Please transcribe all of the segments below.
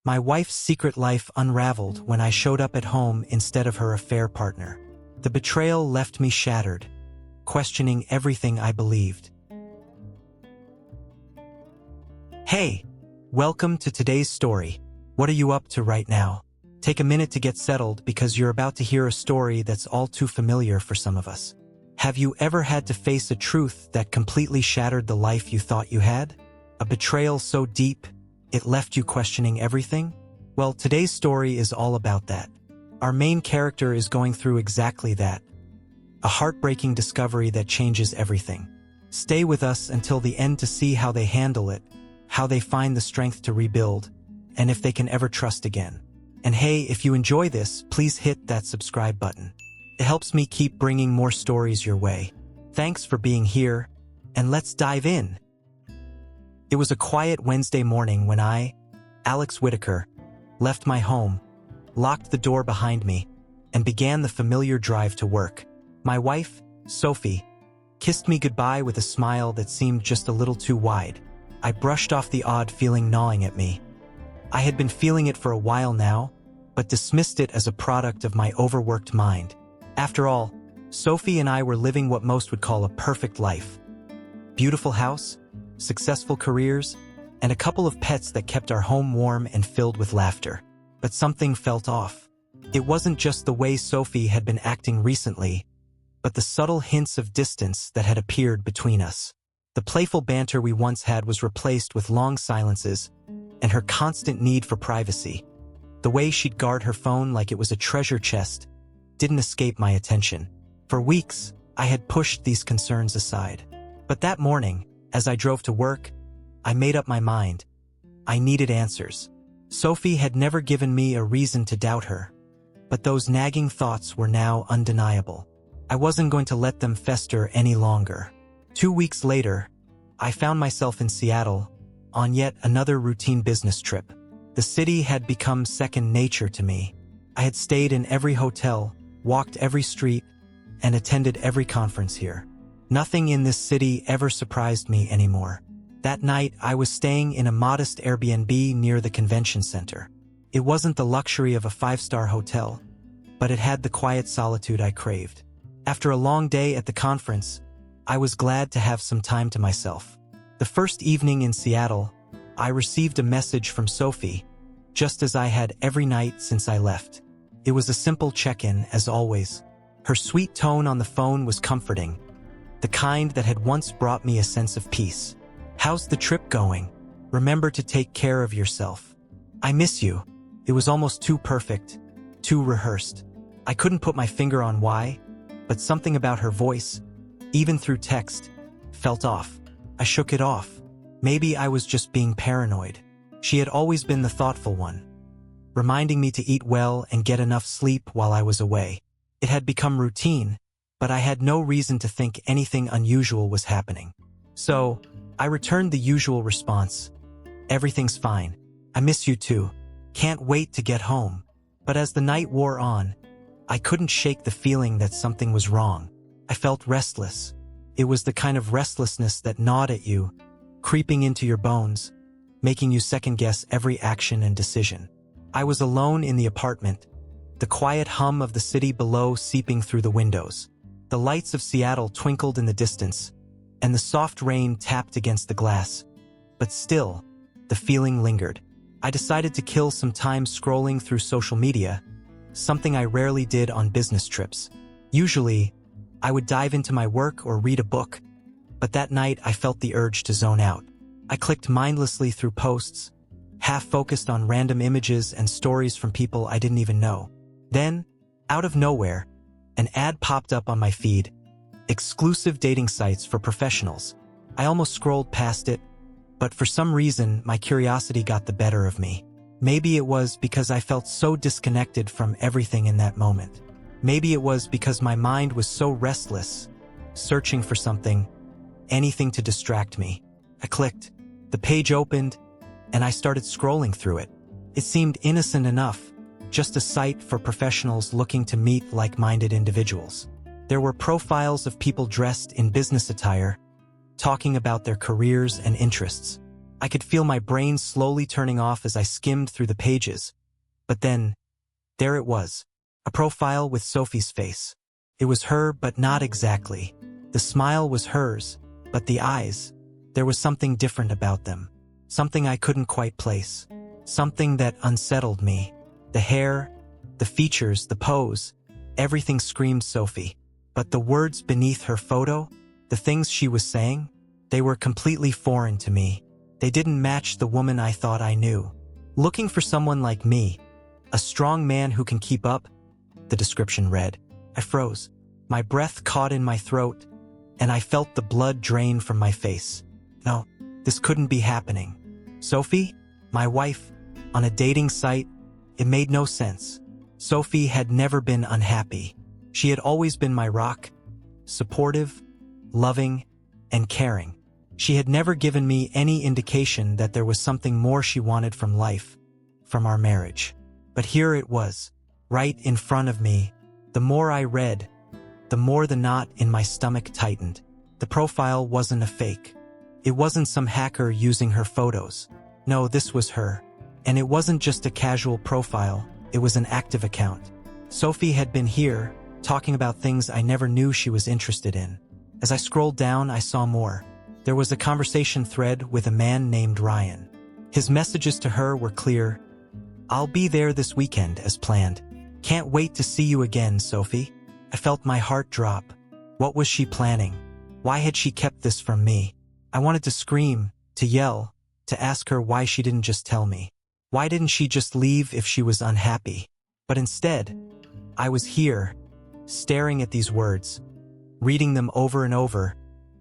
My wife's secret life unraveled when I showed up at home instead of her affair partner. The betrayal left me shattered, questioning everything I believed. Hey, welcome to today's story. What are you up to right now? Take a minute to get settled because you're about to hear a story that's all too familiar for some of us. Have you ever had to face a truth that completely shattered the life you thought you had? A betrayal so deep, it left you questioning everything? Well, today's story is all about that. Our main character is going through exactly that. A heartbreaking discovery that changes everything. Stay with us until the end to see how they handle it, how they find the strength to rebuild, and if they can ever trust again. And hey, if you enjoy this, please hit that subscribe button. It helps me keep bringing more stories your way. Thanks for being here, and let's dive in. It was a quiet Wednesday morning when I, Alex Whitaker, left my home, locked the door behind me, and began the familiar drive to work. My wife, Sophie, kissed me goodbye with a smile that seemed just a little too wide. I brushed off the odd feeling gnawing at me. I had been feeling it for a while now, but dismissed it as a product of my overworked mind. After all, Sophie and I were living what most would call a perfect life. Beautiful house, successful careers, and a couple of pets that kept our home warm and filled with laughter. But something felt off. It wasn't just the way Sophie had been acting recently, but the subtle hints of distance that had appeared between us. The playful banter we once had was replaced with long silences, and her constant need for privacy. The way she'd guard her phone like it was a treasure chest didn't escape my attention. For weeks, I had pushed these concerns aside. But that morning, as I drove to work, I made up my mind. I needed answers. Sophie had never given me a reason to doubt her, but those nagging thoughts were now undeniable. I wasn't going to let them fester any longer. 2 weeks later, I found myself in Seattle on yet another routine business trip. The city had become second nature to me. I had stayed in every hotel, walked every street, and attended every conference here. Nothing in this city ever surprised me anymore. That night, I was staying in a modest Airbnb near the convention center. It wasn't the luxury of a 5-star hotel, but it had the quiet solitude I craved. After a long day at the conference, I was glad to have some time to myself. The first evening in Seattle, I received a message from Sophie, just as I had every night since I left. It was a simple check-in, as always. Her sweet tone on the phone was comforting, the kind that had once brought me a sense of peace. "How's the trip going? Remember to take care of yourself. I miss you." It was almost too perfect, too rehearsed. I couldn't put my finger on why, but something about her voice, even through text, felt off. I shook it off. Maybe I was just being paranoid. She had always been the thoughtful one, reminding me to eat well and get enough sleep while I was away. It had become routine, but I had no reason to think anything unusual was happening. So, I returned the usual response. "Everything's fine. I miss you too. Can't wait to get home." But as the night wore on, I couldn't shake the feeling that something was wrong. I felt restless. It was the kind of restlessness that gnawed at you, creeping into your bones, making you second-guess every action and decision. I was alone in the apartment, the quiet hum of the city below seeping through the windows. The lights of Seattle twinkled in the distance, and the soft rain tapped against the glass. But still, the feeling lingered. I decided to kill some time scrolling through social media, something I rarely did on business trips. Usually, I would dive into my work or read a book, but that night I felt the urge to zone out. I clicked mindlessly through posts, half-focused on random images and stories from people I didn't even know. Then, out of nowhere, an ad popped up on my feed. Exclusive dating sites for professionals. I almost scrolled past it, but for some reason my curiosity got the better of me. Maybe it was because I felt so disconnected from everything in that moment. Maybe it was because my mind was so restless, searching for something, anything to distract me. I clicked. The page opened, and I started scrolling through it. It seemed innocent enough, just a site for professionals looking to meet like-minded individuals. There were profiles of people dressed in business attire, talking about their careers and interests. I could feel my brain slowly turning off as I skimmed through the pages. But then, there it was. A profile with Sophie's face. It was her, but not exactly. The smile was hers, but the eyes, there was something different about them. Something I couldn't quite place. Something that unsettled me. The hair, the features, the pose, everything screamed Sophie. But the words beneath her photo, the things she was saying, they were completely foreign to me. They didn't match the woman I thought I knew. Looking for someone like me, a strong man who can keep up, the description read. I froze. My breath caught in my throat, and I felt the blood drain from my face. No, this couldn't be happening. Sophie, my wife, on a dating site, it made no sense. Sophie had never been unhappy. She had always been my rock, supportive, loving, and caring. She had never given me any indication that there was something more she wanted from life, from our marriage. But here it was, right in front of me. The more I read, the more the knot in my stomach tightened. The profile wasn't a fake. It wasn't some hacker using her photos. No, this was her. And it wasn't just a casual profile, it was an active account. Sophie had been here, talking about things I never knew she was interested in. As I scrolled down, I saw more. There was a conversation thread with a man named Ryan. His messages to her were clear. I'll be there this weekend as planned. Can't wait to see you again, Sophie. I felt my heart drop. What was she planning? Why had she kept this from me? I wanted to scream, to yell, to ask her why she didn't just tell me. Why didn't she just leave if she was unhappy? But instead, I was here, staring at these words, reading them over and over,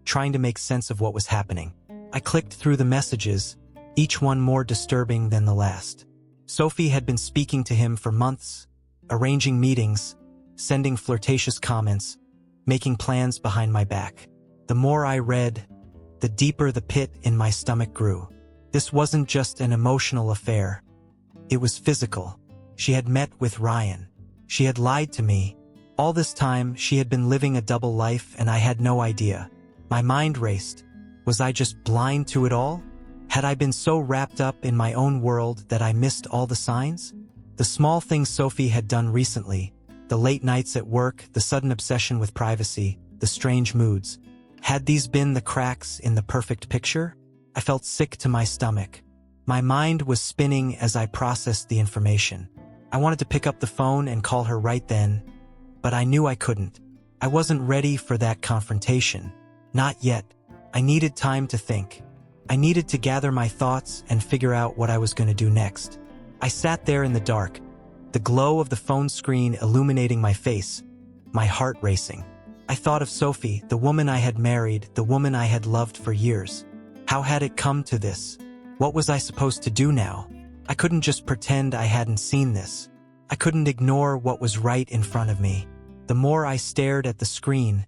trying to make sense of what was happening. I clicked through the messages, each one more disturbing than the last. Sophie had been speaking to him for months, arranging meetings, sending flirtatious comments, making plans behind my back. The more I read, the deeper the pit in my stomach grew. This wasn't just an emotional affair. It was physical. She had met with Ryan. She had lied to me. All this time, she had been living a double life and I had no idea. My mind raced. Was I just blind to it all? Had I been so wrapped up in my own world that I missed all the signs? The small things Sophie had done recently, the late nights at work, the sudden obsession with privacy, the strange moods. Had these been the cracks in the perfect picture? I felt sick to my stomach. My mind was spinning as I processed the information. I wanted to pick up the phone and call her right then, but I knew I couldn't. I wasn't ready for that confrontation. Not yet. I needed time to think. I needed to gather my thoughts and figure out what I was going to do next. I sat there in the dark, the glow of the phone screen illuminating my face, my heart racing. I thought of Sophie, the woman I had married, the woman I had loved for years. How had it come to this? What was I supposed to do now? I couldn't just pretend I hadn't seen this. I couldn't ignore what was right in front of me. The more I stared at the screen,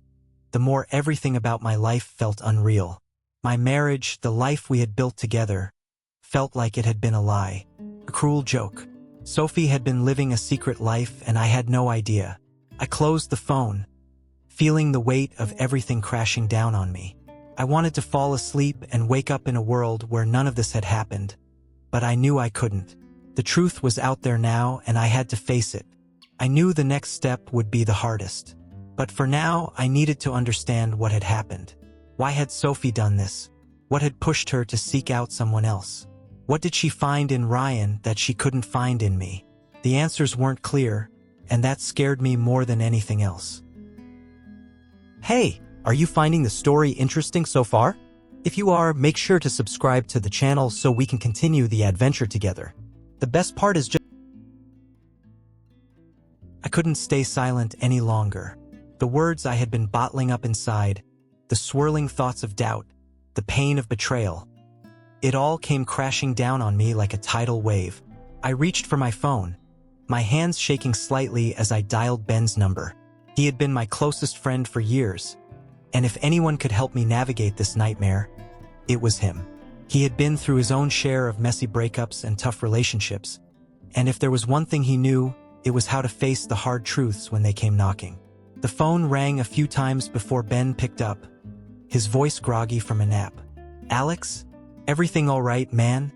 the more everything about my life felt unreal. My marriage, the life we had built together, felt like it had been a lie, a cruel joke. Sophie had been living a secret life and I had no idea. I closed the phone, feeling the weight of everything crashing down on me. I wanted to fall asleep and wake up in a world where none of this had happened, but I knew I couldn't. The truth was out there now and I had to face it. I knew the next step would be the hardest. But for now, I needed to understand what had happened. Why had Sophie done this? What had pushed her to seek out someone else? What did she find in Ryan that she couldn't find in me? The answers weren't clear, and that scared me more than anything else. Hey, are you finding the story interesting so far? If you are, make sure to subscribe to the channel so we can continue the adventure together. The best part is I couldn't stay silent any longer. The words I had been bottling up inside, the swirling thoughts of doubt, the pain of betrayal. It all came crashing down on me like a tidal wave. I reached for my phone, my hands shaking slightly as I dialed Ben's number. He had been my closest friend for years, and if anyone could help me navigate this nightmare, it was him. He had been through his own share of messy breakups and tough relationships, and if there was one thing he knew, it was how to face the hard truths when they came knocking. The phone rang a few times before Ben picked up, his voice groggy from a nap. "Alex? Everything all right, man?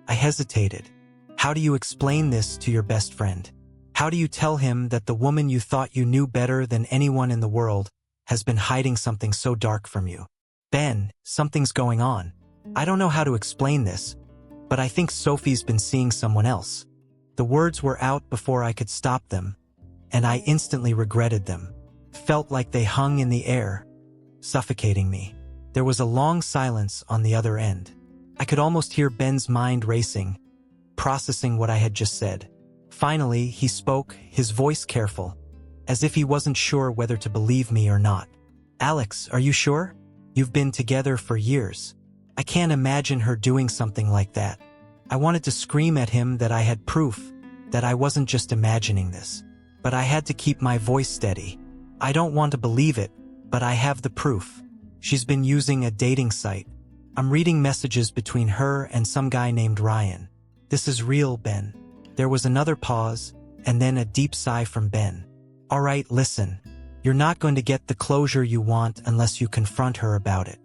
I hesitated. How do you explain this to your best friend? How do you tell him that the woman you thought you knew better than anyone in the world has been hiding something so dark from you? Ben, something's going on. I don't know how to explain this, but I think Sophie's been seeing someone else. The words were out before I could stop them, and I instantly regretted them. Felt like they hung in the air, suffocating me. There was a long silence on the other end. I could almost hear Ben's mind racing, processing what I had just said. Finally, he spoke, his voice careful, as if he wasn't sure whether to believe me or not. Alex, are you sure? You've been together for years. I can't imagine her doing something like that. I wanted to scream at him that I had proof, that I wasn't just imagining this. But I had to keep my voice steady. I don't want to believe it, but I have the proof. She's been using a dating site. I'm reading messages between her and some guy named Ryan. This is real, Ben. There was another pause, and then a deep sigh from Ben. All right, listen. You're not going to get the closure you want unless you confront her about it.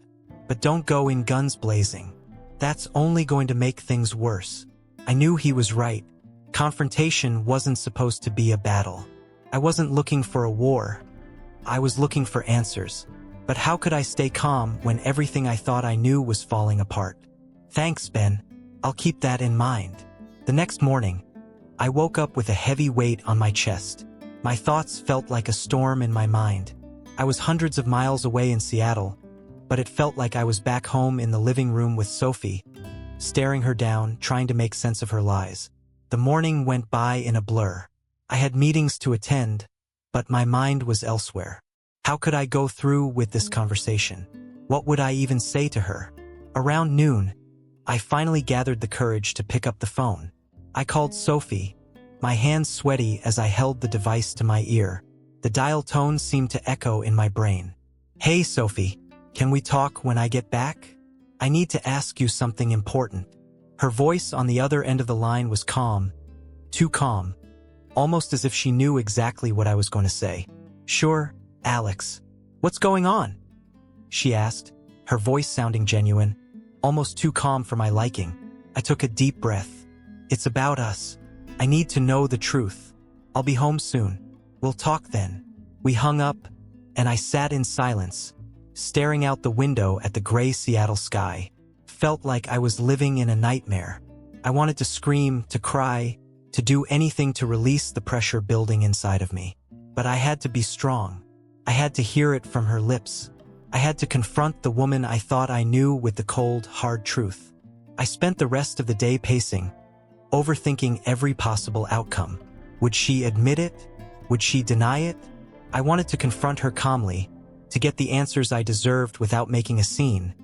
But don't go in guns blazing. That's only going to make things worse. I knew he was right. Confrontation wasn't supposed to be a battle. I wasn't looking for a war. I was looking for answers. But how could I stay calm when everything I thought I knew was falling apart? Thanks, Ben. I'll keep that in mind. The next morning, I woke up with a heavy weight on my chest. My thoughts felt like a storm in my mind. I was hundreds of miles away in Seattle, but it felt like I was back home in the living room with Sophie, staring her down, trying to make sense of her lies. The morning went by in a blur. I had meetings to attend, but my mind was elsewhere. How could I go through with this conversation? What would I even say to her? Around noon, I finally gathered the courage to pick up the phone. I called Sophie, my hands sweaty as I held the device to my ear. The dial tone seemed to echo in my brain. Hey, Sophie, can we talk when I get back? I need to ask you something important. Her voice on the other end of the line was calm, too calm, almost as if she knew exactly what I was going to say. Sure, Alex. What's going on? She asked, her voice sounding genuine, almost too calm for my liking. I took a deep breath. It's about us. I need to know the truth. I'll be home soon. We'll talk then. We hung up, and I sat in silence, staring out the window at the gray Seattle sky. Felt like I was living in a nightmare. I wanted to scream, to cry, to do anything to release the pressure building inside of me. But I had to be strong. I had to hear it from her lips. I had to confront the woman I thought I knew with the cold, hard truth. I spent the rest of the day pacing, overthinking every possible outcome. Would she admit it? Would she deny it? I wanted to confront her calmly, to get the answers I deserved without making a scene.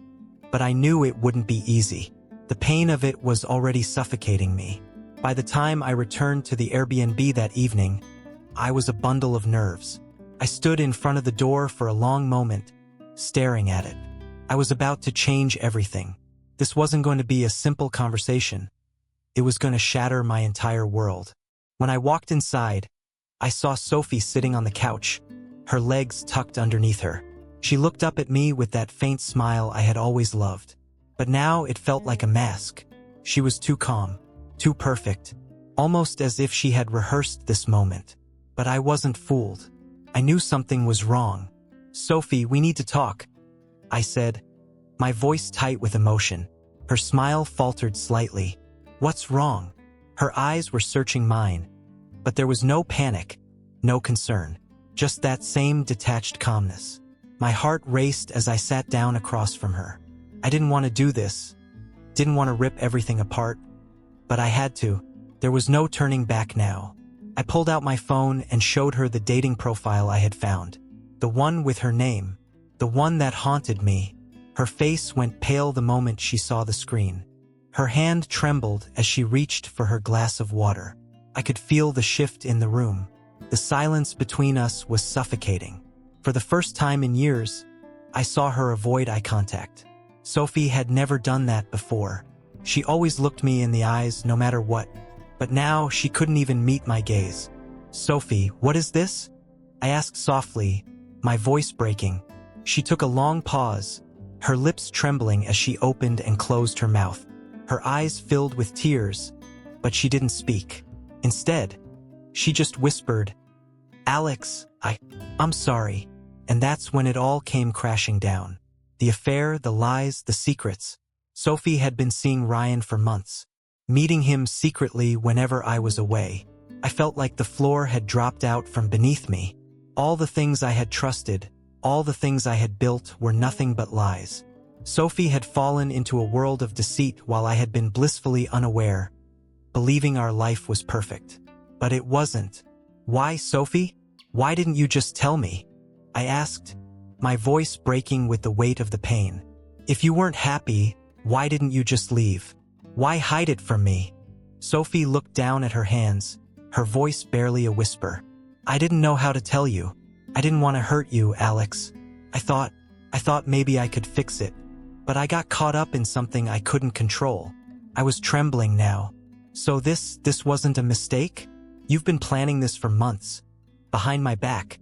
But I knew it wouldn't be easy. The pain of it was already suffocating me. By the time I returned to the Airbnb that evening, I was a bundle of nerves. I stood in front of the door for a long moment, staring at it. I was about to change everything. This wasn't going to be a simple conversation. It was going to shatter my entire world. When I walked inside, I saw Sophie sitting on the couch, her legs tucked underneath her. She looked up at me with that faint smile I had always loved. But now it felt like a mask. She was too calm, too perfect, almost as if she had rehearsed this moment. But I wasn't fooled. I knew something was wrong. Sophie, we need to talk, I said, my voice tight with emotion. Her smile faltered slightly. What's wrong? Her eyes were searching mine, but there was no panic, no concern, just that same detached calmness. My heart raced as I sat down across from her. I didn't want to do this, didn't want to rip everything apart, but I had to. There was no turning back now. I pulled out my phone and showed her the dating profile I had found. The one with her name, the one that haunted me. Her face went pale the moment she saw the screen. Her hand trembled as she reached for her glass of water. I could feel the shift in the room. The silence between us was suffocating. For the first time in years, I saw her avoid eye contact. Sophie had never done that before. She always looked me in the eyes no matter what, but now she couldn't even meet my gaze. Sophie, what is this? I asked softly, my voice breaking. She took a long pause, her lips trembling as she opened and closed her mouth. Her eyes filled with tears, but she didn't speak. Instead, she just whispered, "Alex, I'm sorry." And that's when it all came crashing down. The affair, the lies, the secrets. Sophie had been seeing Ryan for months, meeting him secretly whenever I was away. I felt like the floor had dropped out from beneath me. All the things I had trusted, all the things I had built were nothing but lies. Sophie had fallen into a world of deceit while I had been blissfully unaware, believing our life was perfect. But it wasn't. "Why, Sophie? Why didn't you just tell me?" I asked, my voice breaking with the weight of the pain. "If you weren't happy, why didn't you just leave? Why hide it from me?" Sophie looked down at her hands, her voice barely a whisper. "I didn't know how to tell you. I didn't want to hurt you, Alex. I thought maybe I could fix it. But I got caught up in something I couldn't control." I was trembling now. "So this wasn't a mistake? You've been planning this for months, behind my back."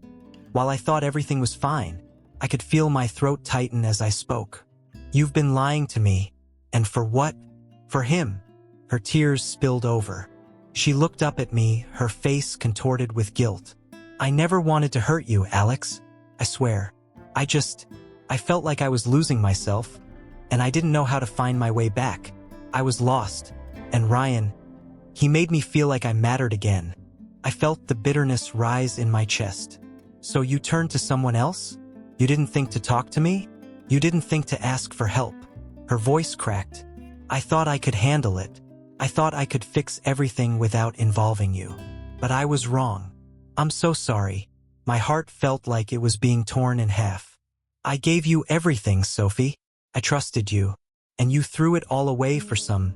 While I thought everything was fine, I could feel my throat tighten as I spoke. "You've been lying to me. And for what? For him." Her tears spilled over. She looked up at me, her face contorted with guilt. "I never wanted to hurt you, Alex. I swear. I felt like I was losing myself, and I didn't know how to find my way back. I was lost. And Ryan, he made me feel like I mattered again." I felt the bitterness rise in my chest. "So you turned to someone else? You didn't think to talk to me? You didn't think to ask for help?" Her voice cracked. "I thought I could handle it. I thought I could fix everything without involving you. But I was wrong. I'm so sorry." My heart felt like it was being torn in half. "I gave you everything, Sophie. I trusted you. And you threw it all away for some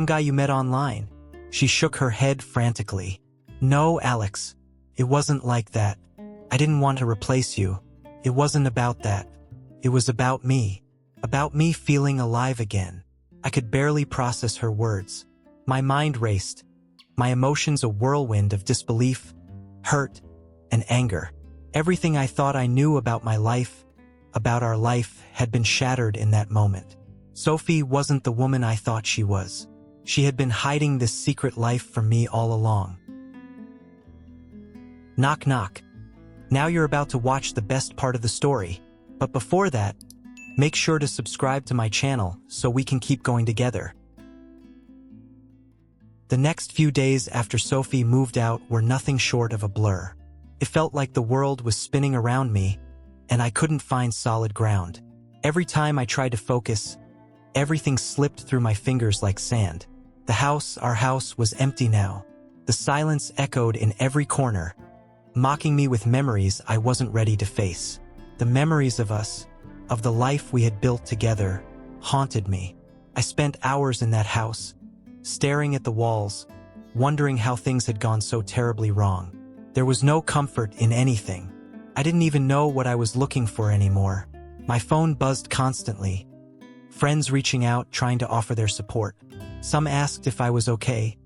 guy you met online." She shook her head frantically. "No, Alex. It wasn't like that. I didn't want to replace you. It wasn't about that. It was about me. About me feeling alive again." I could barely process her words. My mind raced, my emotions a whirlwind of disbelief, hurt, and anger. Everything I thought I knew about my life, about our life, had been shattered in that moment. Sophie wasn't the woman I thought she was. She had been hiding this secret life from me all along. Knock, knock. Now you're about to watch the best part of the story. But before that, make sure to subscribe to my channel so we can keep going together. The next few days after Sophie moved out were nothing short of a blur. It felt like the world was spinning around me, and I couldn't find solid ground. Every time I tried to focus, everything slipped through my fingers like sand. Our house was empty now. The silence echoed in every corner, mocking me with memories I wasn't ready to face. The memories of us, of the life we had built together, haunted me. I spent hours in that house, staring at the walls, wondering how things had gone so terribly wrong. There was no comfort in anything. I didn't even know what I was looking for anymore. My phone buzzed constantly, friends reaching out trying to offer their support. Some asked if I was okay.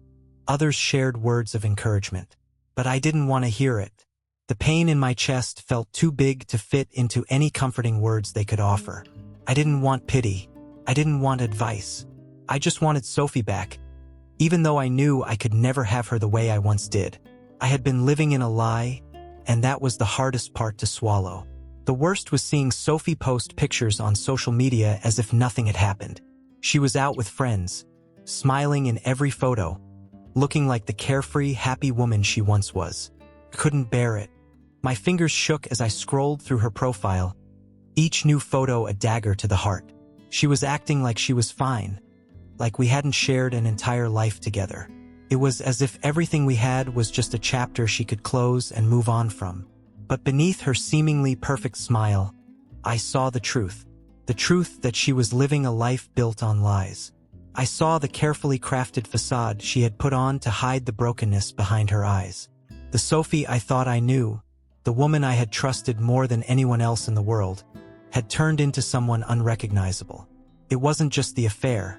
Others shared words of encouragement. But I didn't want to hear it. The pain in my chest felt too big to fit into any comforting words they could offer. I didn't want pity. I didn't want advice. I just wanted Sophie back, even though I knew I could never have her the way I once did. I had been living in a lie, and that was the hardest part to swallow. The worst was seeing Sophie post pictures on social media as if nothing had happened. She was out with friends, smiling in every photo, looking like the carefree, happy woman she once was. I couldn't bear it. My fingers shook as I scrolled through her profile, each new photo a dagger to the heart. She was acting like she was fine, like we hadn't shared an entire life together. It was as if everything we had was just a chapter she could close and move on from. But beneath her seemingly perfect smile, I saw the truth that she was living a life built on lies. I saw the carefully crafted facade she had put on to hide the brokenness behind her eyes. The Sophie I thought I knew, the woman I had trusted more than anyone else in the world, had turned into someone unrecognizable. It wasn't just the affair.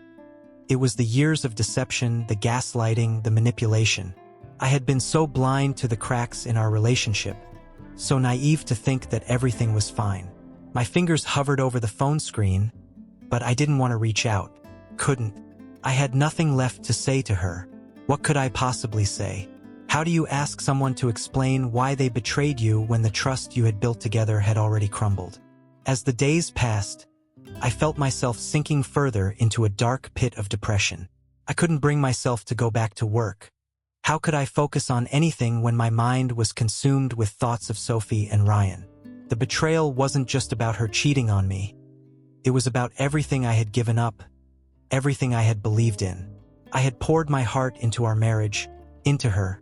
It was the years of deception, the gaslighting, the manipulation. I had been so blind to the cracks in our relationship, so naive to think that everything was fine. My fingers hovered over the phone screen, but I didn't want to reach out. Couldn't. I had nothing left to say to her. What could I possibly say? How do you ask someone to explain why they betrayed you when the trust you had built together had already crumbled? As the days passed, I felt myself sinking further into a dark pit of depression. I couldn't bring myself to go back to work. How could I focus on anything when my mind was consumed with thoughts of Sophie and Ryan? The betrayal wasn't just about her cheating on me. It was about everything I had given up, everything I had believed in. I had poured my heart into our marriage, into her,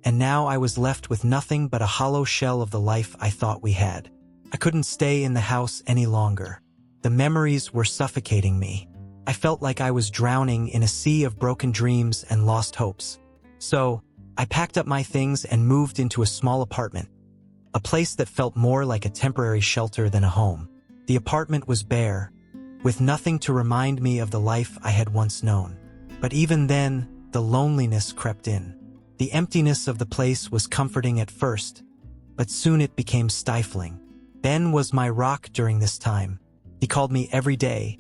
and now I was left with nothing but a hollow shell of the life I thought we had. I couldn't stay in the house any longer. The memories were suffocating me. I felt like I was drowning in a sea of broken dreams and lost hopes. So, I packed up my things and moved into a small apartment, a place that felt more like a temporary shelter than a home. The apartment was bare, with nothing to remind me of the life I had once known. But even then, the loneliness crept in. The emptiness of the place was comforting at first, but soon it became stifling. Ben was my rock during this time. He called me every day,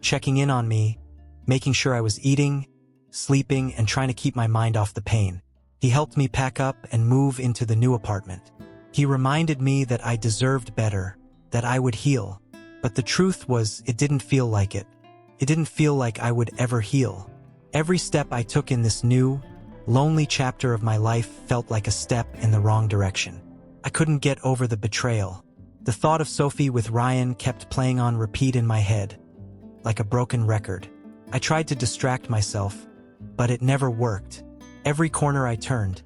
checking in on me, making sure I was eating, sleeping, and trying to keep my mind off the pain. He helped me pack up and move into the new apartment. He reminded me that I deserved better, that I would heal. But the truth was, it didn't feel like it. It didn't feel like I would ever heal. Every step I took in this new, lonely chapter of my life felt like a step in the wrong direction. I couldn't get over the betrayal. The thought of Sophie with Ryan kept playing on repeat in my head, like a broken record. I tried to distract myself, but it never worked. Every corner I turned,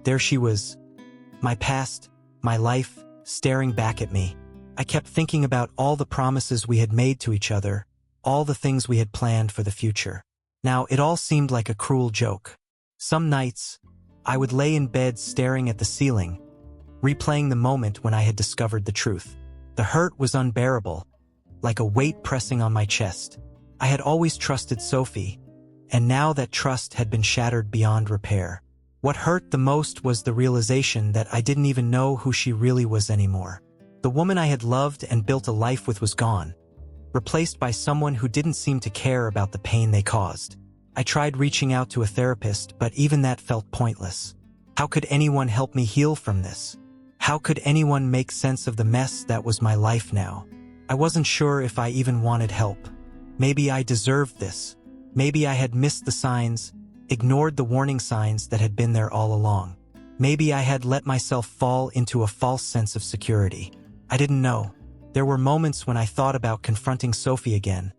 there she was, my past, my life, staring back at me. I kept thinking about all the promises we had made to each other, all the things we had planned for the future. Now, it all seemed like a cruel joke. Some nights, I would lay in bed staring at the ceiling, replaying the moment when I had discovered the truth. The hurt was unbearable, like a weight pressing on my chest. I had always trusted Sophie, and now that trust had been shattered beyond repair. What hurt the most was the realization that I didn't even know who she really was anymore. The woman I had loved and built a life with was gone, replaced by someone who didn't seem to care about the pain they caused. I tried reaching out to a therapist, but even that felt pointless. How could anyone help me heal from this? How could anyone make sense of the mess that was my life now? I wasn't sure if I even wanted help. Maybe I deserved this. Maybe I had missed the signs, ignored the warning signs that had been there all along. Maybe I had let myself fall into a false sense of security. I didn't know. There were moments when I thought about confronting Sophie again,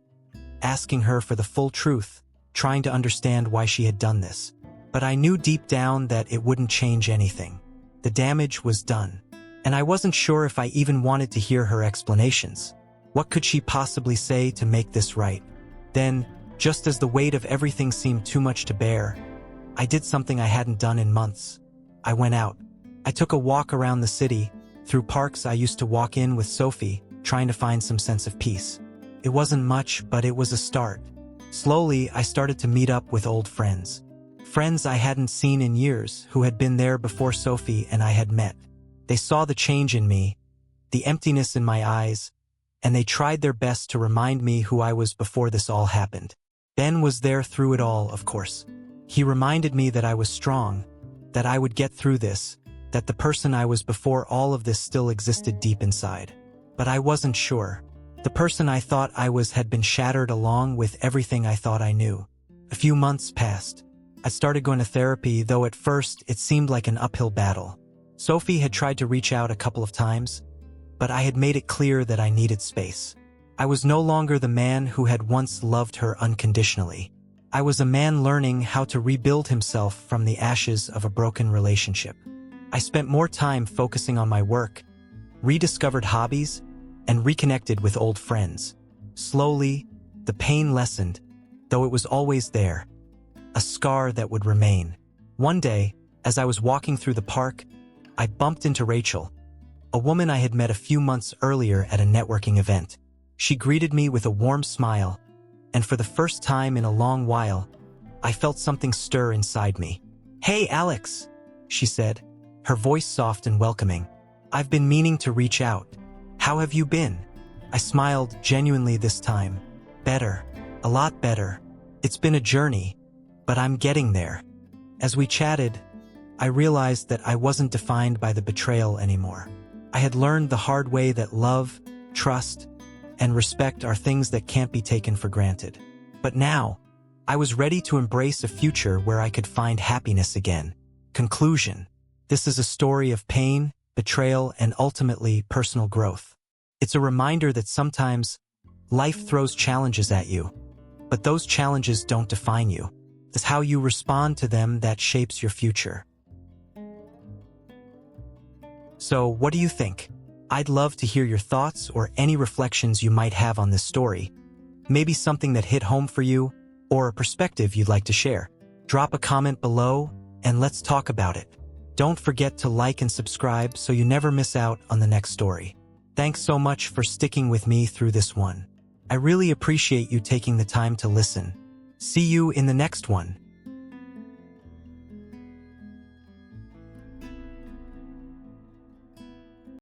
asking her for the full truth, trying to understand why she had done this. But I knew deep down that it wouldn't change anything. The damage was done, and I wasn't sure if I even wanted to hear her explanations. What could she possibly say to make this right? Then, just as the weight of everything seemed too much to bear, I did something I hadn't done in months. I went out. I took a walk around the city, through parks I used to walk in with Sophie, trying to find some sense of peace. It wasn't much, but it was a start. Slowly, I started to meet up with old friends. Friends I hadn't seen in years, who had been there before Sophie and I had met. They saw the change in me, the emptiness in my eyes, and they tried their best to remind me who I was before this all happened. Ben was there through it all, of course. He reminded me that I was strong, that I would get through this, that the person I was before all of this still existed deep inside. But I wasn't sure. The person I thought I was had been shattered along with everything I thought I knew. A few months passed. I started going to therapy, though at first it seemed like an uphill battle. Sophie had tried to reach out a couple of times, but I had made it clear that I needed space. I was no longer the man who had once loved her unconditionally. I was a man learning how to rebuild himself from the ashes of a broken relationship. I spent more time focusing on my work, rediscovered hobbies, and reconnected with old friends. Slowly, the pain lessened, though it was always there, a scar that would remain. One day, as I was walking through the park, I bumped into Rachel, a woman I had met a few months earlier at a networking event. She greeted me with a warm smile, and for the first time in a long while, I felt something stir inside me. "Hey, Alex," she said, her voice soft and welcoming. "I've been meaning to reach out. How have you been?" I smiled genuinely this time. Better. A lot better. It's been a journey, but I'm getting there. As we chatted, I realized that I wasn't defined by the betrayal anymore. I had learned the hard way that love, trust, and respect are things that can't be taken for granted. But now, I was ready to embrace a future where I could find happiness again. Conclusion. This is a story of pain, betrayal, and ultimately personal growth. It's a reminder that sometimes life throws challenges at you, but those challenges don't define you. It's how you respond to them that shapes your future. So, what do you think? I'd love to hear your thoughts or any reflections you might have on this story. Maybe something that hit home for you, or a perspective you'd like to share. Drop a comment below, and let's talk about it. Don't forget to like and subscribe so you never miss out on the next story. Thanks so much for sticking with me through this one. I really appreciate you taking the time to listen. See you in the next one.